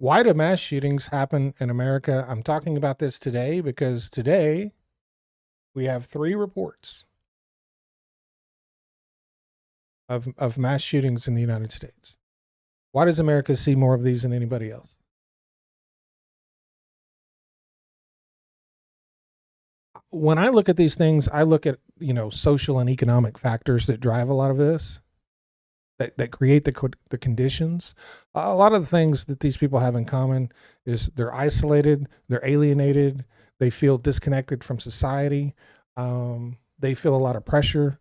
Why do mass shootings happen in America? I'm talking about this today because today we have three reports of mass shootings in the United States. Why does America see more of these than anybody else? When I look at these things, I look at, social and economic factors that drive a lot of this, that create the conditions. A lot of the things that these people have in common is they're isolated, they're alienated, they feel disconnected from society, they feel a lot of pressure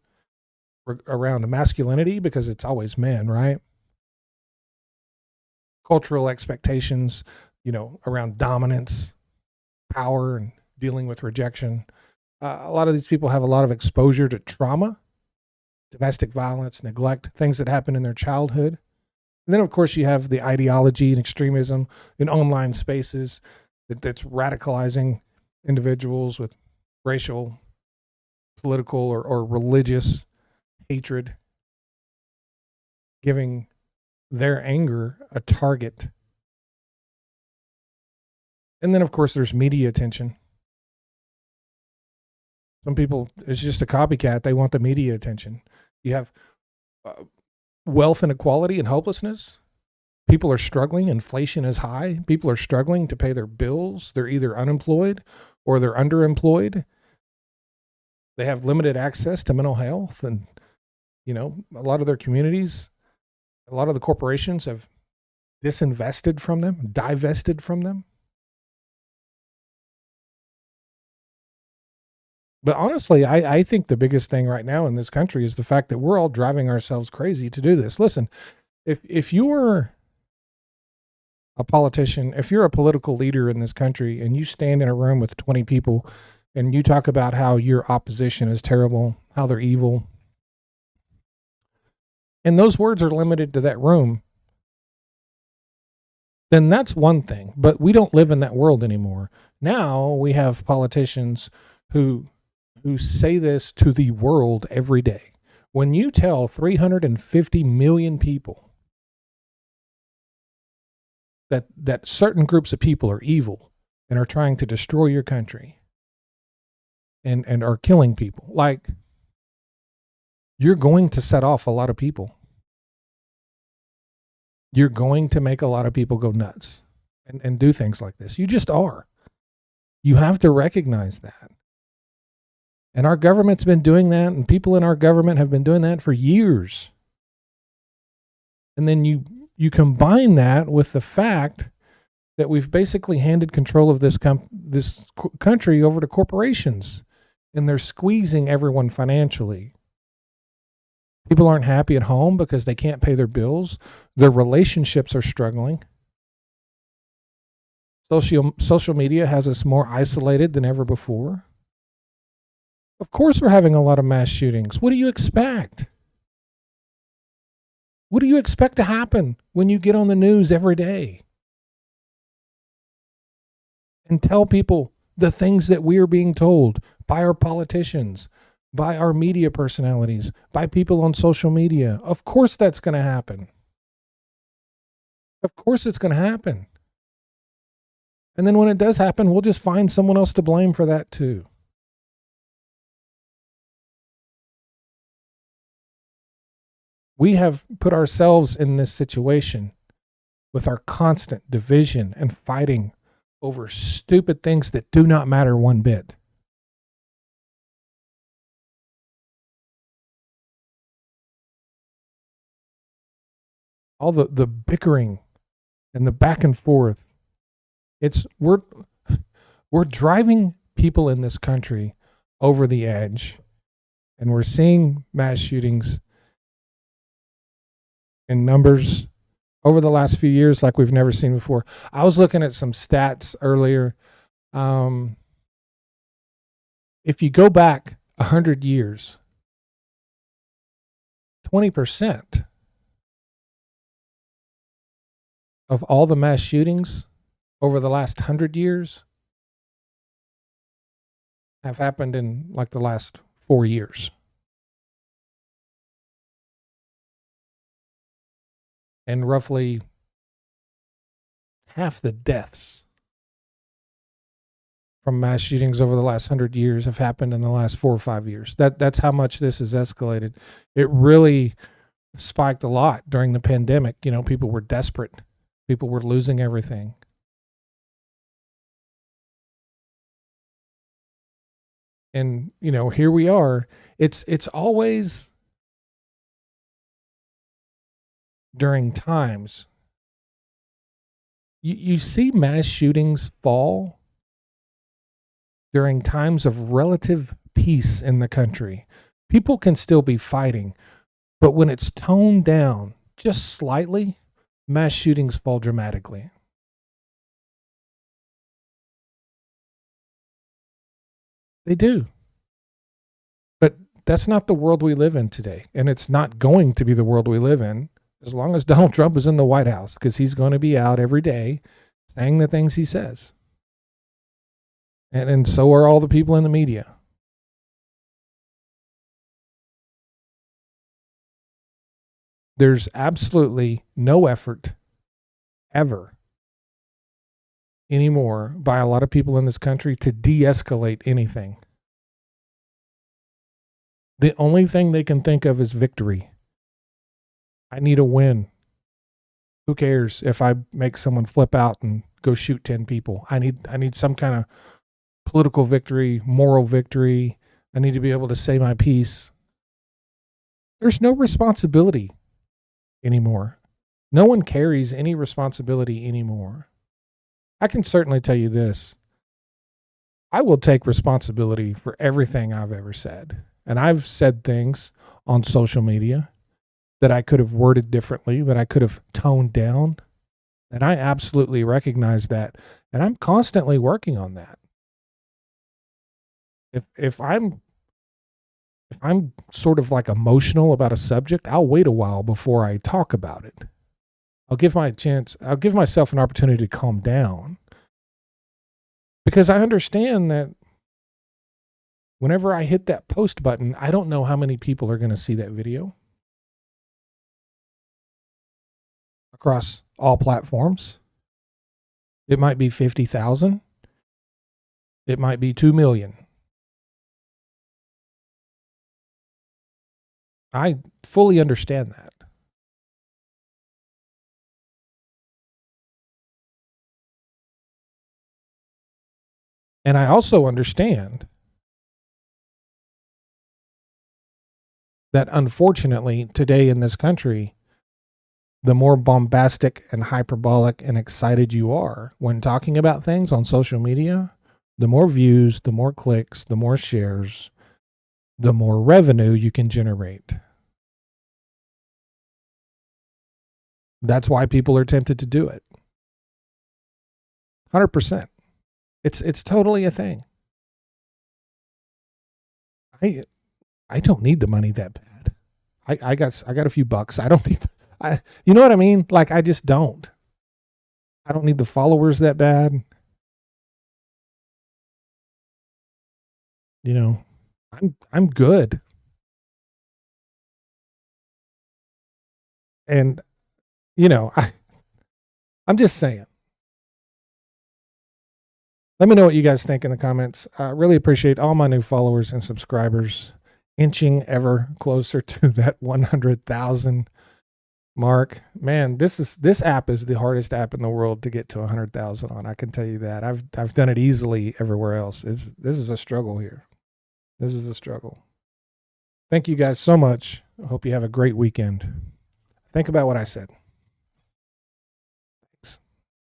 around masculinity because it's always men, right? Cultural expectations, around dominance, power, and dealing with rejection. A lot of these people have a lot of exposure to trauma, domestic violence, neglect, things that happen in their childhood. And then, of course, you have the ideology and extremism in online spaces that's radicalizing individuals with racial, political, or religious hatred, giving their anger a target. And then, of course, there's media attention. Some people, it's just a copycat. They want the media attention. You have wealth inequality and hopelessness. People are struggling. Inflation is high. People are struggling to pay their bills. They're either unemployed or they're underemployed. They have limited access to mental health. And, a lot of their communities, a lot of the corporations have disinvested from them, divested from them. But honestly, I think the biggest thing right now in this country is the fact that we're all driving ourselves crazy to do this. Listen, if you're a politician, if you're a political leader in this country and you stand in a room with 20 people and you talk about how your opposition is terrible, how they're evil, and those words are limited to that room, then that's one thing. But we don't live in that world anymore. Now we have politicians who say this to the world every day. When you tell 350 million people that certain groups of people are evil and are trying to destroy your country and are killing people, like, you're going to set off a lot of people. You're going to make a lot of people go nuts and do things like this. You just are. You have to recognize that. And our government's been doing that, and people in our government have been doing that for years. And then you combine that with the fact that we've basically handed control of this country over to corporations, and they're squeezing everyone financially. People aren't happy at home because they can't pay their bills. Their relationships are struggling. Social media has us more isolated than ever before. Of course, we're having a lot of mass shootings. What do you expect? What do you expect to happen when you get on the news every day and tell people the things that we are being told by our politicians, by our media personalities, by people on social media? Of course that's going to happen. Of course it's going to happen. And then when it does happen, we'll just find someone else to blame for that too. We have put ourselves in this situation with our constant division and fighting over stupid things that do not matter one bit. All the bickering and the back and forth. We're driving people in this country over the edge, and we're seeing mass shootings in numbers over the last few years like we've never seen before. I was looking at some stats earlier. If you go back 100 years, 20% of all the mass shootings over the last 100 years have happened in like the last 4 years. And roughly half the deaths from mass shootings over the last 100 years have happened in the last 4 or 5 years. That's how much this has escalated. It really spiked a lot during the pandemic. You know, people were desperate. People were losing everything. And, you know, here we are. It's always during times you see mass shootings fall during times of relative peace in the country. People can still be fighting, but when it's toned down just slightly, mass shootings fall dramatically. They do. But that's not the world we live in today. And it's not going to be the world we live in as long as Donald Trump is in the White House, because he's going to be out every day saying the things he says. And so are all the people in the media. There's absolutely no effort ever anymore by a lot of people in this country to de-escalate anything. The only thing they can think of is victory. I need a win. Who cares if I make someone flip out and go shoot 10 people? I need some kind of political victory, moral victory. I need to be able to say my piece. There's no responsibility anymore. No one carries any responsibility anymore. I can certainly tell you this. I will take responsibility for everything I've ever said. And I've said things on social media that I could have worded differently, that I could have toned down. And I absolutely recognize that. And I'm constantly working on that. If I'm sort of like emotional about a subject, I'll wait a while before I talk about it. I'll give myself an opportunity to calm down. Because I understand that whenever I hit that post button, I don't know how many people are going to see that video across all platforms. It might be 50,000. It might be 2 million. I fully understand that. And I also understand that unfortunately today in this country, the more bombastic and hyperbolic and excited you are when talking about things on social media, the more views, the more clicks, the more shares, the more revenue you can generate. That's why people are tempted to do it. 100%. It's totally a thing. I don't need the money that bad. I got a few bucks. I don't need you know what I mean? Like, I just don't. I don't need the followers that bad. You know, I'm good. And you know, I'm just saying. Let me know what you guys think in the comments. I really appreciate all my new followers and subscribers inching ever closer to that 100,000 mark. Man, this app is the hardest app in the world to get to 100,000 on. I can tell you that. I've done it easily everywhere else. This is a struggle here. This is a struggle. Thank you guys so much. I hope you have a great weekend. Think about what I said.